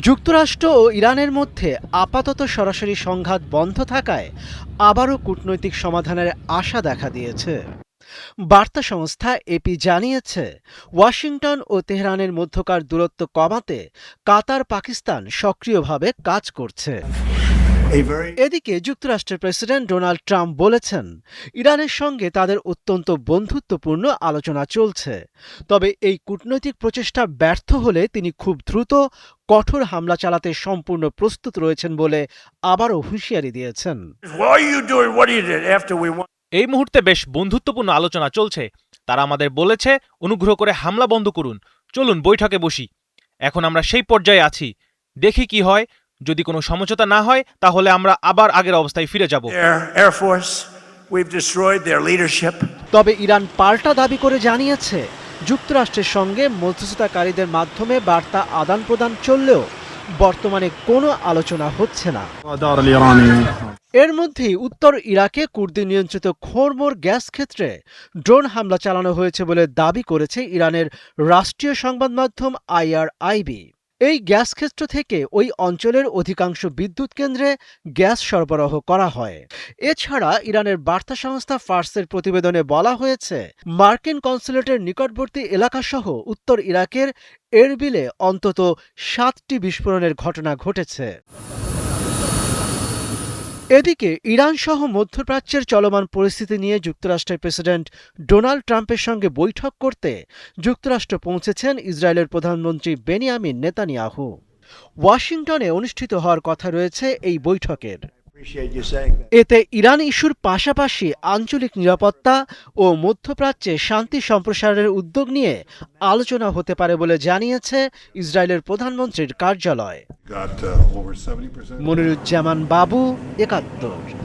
যুক্তরাষ্ট্র ও ইরানের মধ্যে আপাতত সরাসরি সংঘাত বন্ধ থাকায় আবারও কূটনৈতিক সমাধানের আশা দেখা দিয়েছে। বার্তা সংস্থা এপি জানিয়েছে, ওয়াশিংটন ও তেহরানের মধ্যকার দূরত্ব কমাতে কাতার পাকিস্তান সক্রিয়ভাবে কাজ করছে। এদিকে যুক্তরাষ্ট্রের প্রেসিডেন্ট ডোনাল্ড ট্রাম্প বলেছেন, ইরানের সঙ্গে তাদের অত্যন্ত বন্ধুত্বপূর্ণ আলোচনা চলছে। তবে এই কূটনৈতিক প্রচেষ্টা ব্যর্থ হলে তিনি খুব দ্রুত কঠোর হামলা চালাতে সম্পূর্ণ প্রস্তুত রয়েছেন বলে আবারও হুঁশিয়ারি দিয়েছেন। এই মুহূর্তে বেশ বন্ধুত্বপূর্ণ আলোচনা চলছে। তারা আমাদের বলেছে, অনুগ্রহ করে হামলা বন্ধ করুন, চলুন বৈঠকে বসি। এখন আমরা সেই পর্যায়ে আছি, দেখি কি হয়। যদি কোনো সমঝোতা না হয় তাহলে আমরা আবার আগের অবস্থায় ফিরে যাব। তবে ইরান পাল্টা দাবি করে জানিয়েছে, যুক্তরাষ্ট্রের সঙ্গে মধ্যস্থতাকারীদের মাধ্যমে বার্তা আদান প্রদান চললেও বর্তমানে কোনো আলোচনা হচ্ছে না। এর মধ্যেই উত্তর ইরাকে কুর্দি নিয়ন্ত্রিত খোরমোর গ্যাস ক্ষেত্রে ড্রোন হামলা চালানো হয়েছে বলে দাবি করেছে ইরানের রাষ্ট্রীয় সংবাদ মাধ্যম IRIB। এই গ্যাস ক্ষেত্র থেকে ওই অঞ্চলের অধিকাংশ বিদ্যুৎ কেন্দ্রে গ্যাস সরবরাহ করা হয়। এছাড়া ইরানের বার্তা সংস্থা ফার্সের প্রতিবেদনে বলা হয়েছে, মার্কিন কনসুলেটের নিকটবর্তী এলাকাসহ উত্তর ইরাকের এরবিলে অন্তত 7টি বিস্ফোরণের ঘটনা ঘটেছে। এদিকে ইরানসহ মধ্যপ্রাচ্যের চলমান পরিস্থিতি নিয়ে যুক্তরাষ্ট্রের প্রেসিডেন্ট ডোনাল্ড ট্রাম্পের সঙ্গে বৈঠক করতে যুক্তরাষ্ট্র পৌঁছেছেন ইসরায়েলের প্রধানমন্ত্রী বেনিয়ামিন নেতানিয়াহু। ওয়াশিংটনে অনুষ্ঠিত হওয়ার কথা রয়েছে এই বৈঠকের। এতে ইরান ইস্যুর পাশাপাশি আঞ্চলিক নিরাপত্তা ও মধ্যপ্রাচ্যে শান্তি সম্প্রসারণের উদ্যোগ নিয়ে আলোচনা হতে পারে বলে জানিয়েছে ইসরায়েলের প্রধানমন্ত্রীর কার্যালয়। মনিরুজ্জামান বাবু, ৭১।